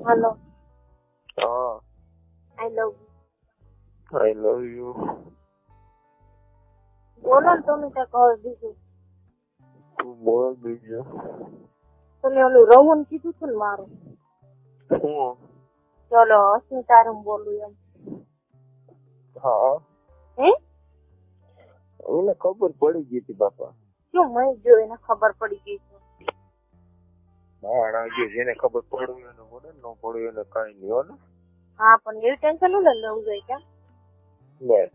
Hello. હા. આઈ લવ I love you. You. બોલો ને તમે કઈ કહો બીજું. તું બોલ બીજું. તમે ઓલું રમણ કીધું હતું ને મારું. હું? ચલો અસ્મિતાનું બોલું એમ. હા. હે? મને ખબર પડી ગઈ હતી બાપા. શું મેં જો એને ખબર પડી ગઈ છે. માણા જે જેને ખબર પડ્યું એને પડે, ન પડ્યું એને કઈ નહીં હો ને. હા પણ એવી ટેન્શન ન લેવું જોઈએ ક્યાં. બસ.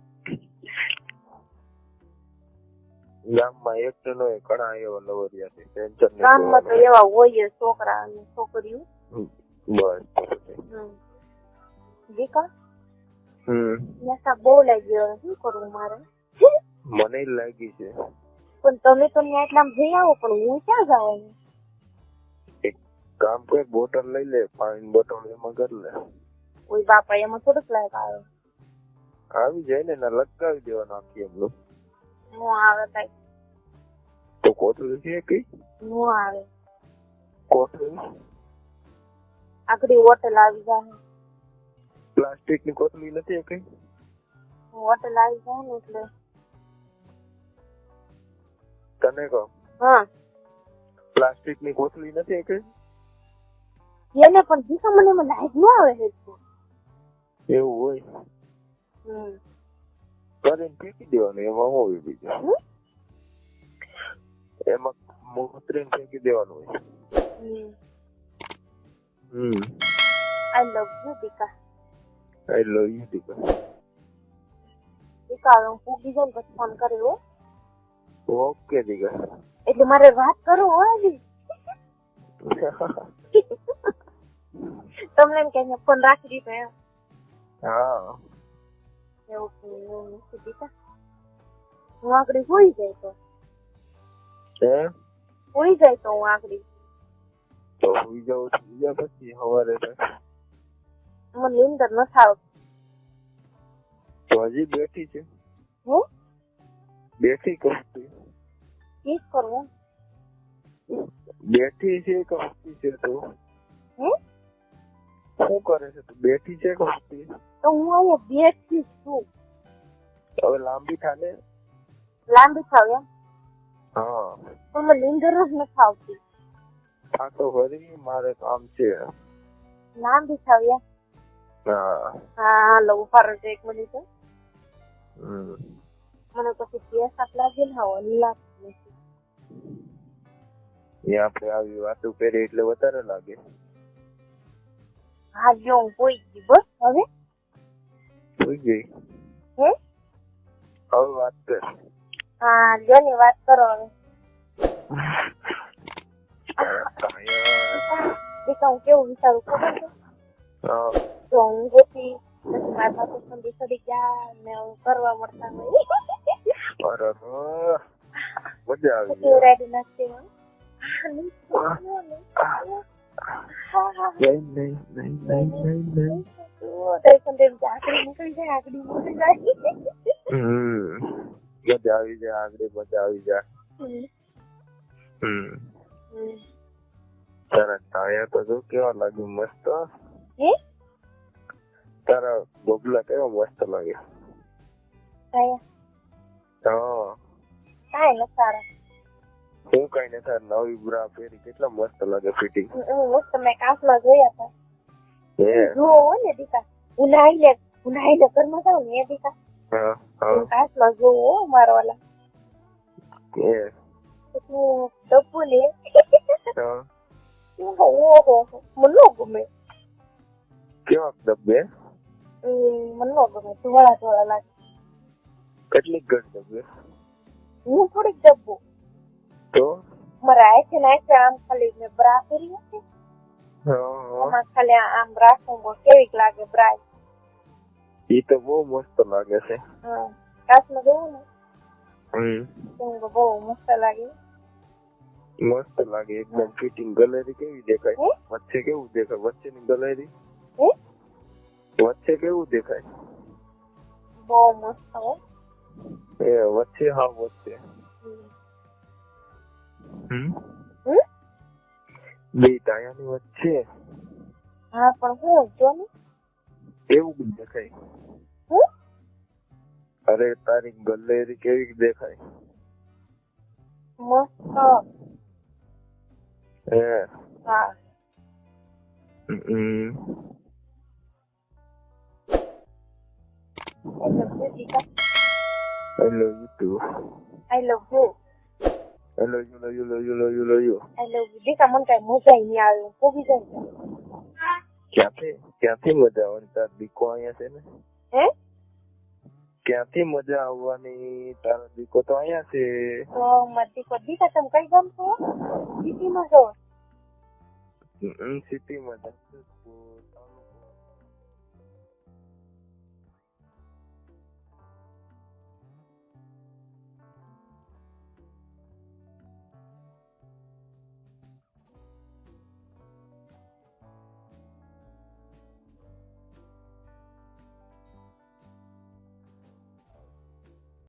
ગામમાં એક તો નો ઘણા એવા લવરિયા છે, ટેન્શન નહીં. ગામમાં તો એવા હોય છોકરા અને છોકરીઓ. બસ. દીકા હમ. નેસા બહુ લાગી હવે શું કરવું મારે. મને લાગી છે. પણ તમે તો ત્યાં એટલામ જઈ આવો પણ હું ક્યાં જવાનું. એક કામ કર, બોટલ લઈ લે, પાણી બોટલ એમાં કરી લે. કોઈ બાપા એમાં થોડુંક લાયક આવે. આવી જાય ને લટકાવી દેવાનું આખી એમનું. નો આવે કઈ. તો કોથળી છે કઈ? નો આવે. કોથળી આખરી હોટલ આવી જાય. પ્લાસ્ટિક ની કોથળી નથી કઈ? હોટલ આવી જાય ને એટલે. તને કહો. હા. પ્લાસ્ટિક ની કોથળી નથી કઈ? એને પણ દીકા મને એમાં લાઈટ ન આવે છે. એવું હોય. કરીને ફેંકી દેવાનું, એમાં શું હોય બીજું? એમાં મોતરીને ફેંકી દેવાનું હોય. આઈ love you દીકા. I love you દીકા. દીકા હું પૂગી જાય ને પછી ફોન કર્યો. ઓકે દીકા. એટલે મારે વાત કરો હજી. તમને એમ કે ફોન રાખી દીધો એમ. હા. એવું નથી દીકા. હું આગળ હોઈ જાય તો. હોઈ જાય તો હું આગળ. તો હોઈ જાવ બીજા પછી સવારે મને નીંદર નથી આવતી. તો હજી બેઠી છે? હું બેઠી કરતી? કિસ કરવું? બેઠી છે કે હસતી છે તું? શું કરે છે તું? બેઠી છે કે હસતી? તો હું અહીંયા બેઠી છું. હવે લાંબી થાને. લાંબી થાવ એમ? હા. પણ મને નીંદર જ નથી આવતી. આ તો ફરી મારે કામ છે. લાંબી થાવ એમ? હા. હા લો ઉભા એક મિનિટ. મને પછી પેશાબ લાગે ને હવે લાગતું નથી. એ આપણે આવી વાતો કરી એટલે વધારે લાગે. હા જો હું પોઈ ગઈ બસ હવે. પોઈ ગઈ? હે? હવે વાત કર. હા જો ની વાત કરો હવે. દીકા હું કેવું વિચારું ખબર છે? હા. તો હું ગોતી પછી મારા પાસે સંધી સડી ગયા ને હું કરવા મળતા હોય. અરે મજા આવી કેવું રેડી નાખતી હોય. મજા આવી જાય આગળ, મજા આવી જાય. તારા ટાયા તો જો કેવા લાગે, મસ્ત. તારા બબલા કેવા મસ્ત લાગે. હા. કાંઈ ન સારા. હું કઈ ને તાર નવી બ્રા પહેરી કેટલા મસ્ત લાગે ફિટિંગ. મસ્ત મેં કાચમાં જોયા હતા. જોવો ને દીકા. ઉનાઈને ઘરમાં જાવ ને દીકા. હા. કાચમાં જોવો મારા વાલા. તું ડબ્બુ લે. ઓહો મને ન ગમે. કેવા ડબ્બે? મને ન ગમે, ધોળા લાગે. કેટલીક ગઢ ડબ્બે? હું થોડીક ડબ્બુ. તો મારા આખે આમ ખાલી મેં બ્રા પહેરી હતી. આમાં ખાલી આમ રાખું કેવીક લાગે બ્રા. એ તો બહુ મસ્ત લાગે છે. હા કાચમાં જોવું ને. બહુ મસ્ત લાગે. મસ્ત લાગે એકદમ ફિટિંગ. ગલેરી કેવી દેખાય? વચ્ચે કેવું દેખાય? વચ્ચેની ગલેરી વચ્ચે કેવું દેખાય? બહુ મસ્ત હો. વચ્ચે હા વચ્ચે. બે ટાયાની વચ્ચે. હા પણ હું જો ને કેવું દેખાય? હું અરે તારી ગલેરી કેવી દેખાય? મસ્ત. હે હા I love you too. I love you. I love you, love you, love you, love you, love you. I love you. દીકા મને કઈ મજા નહીં આવે પોગી જાય ક્યાંથી મજા આવવાની? તાર દીકો અહીંયા છે ને. હે ક્યાંથી મજા આવવાની? તારો દીકો તો અહીંયા છે. તો મારો દીકો દીકા તમે કઈ ગામ છો? સિટીમાં છો? સિટીમાં.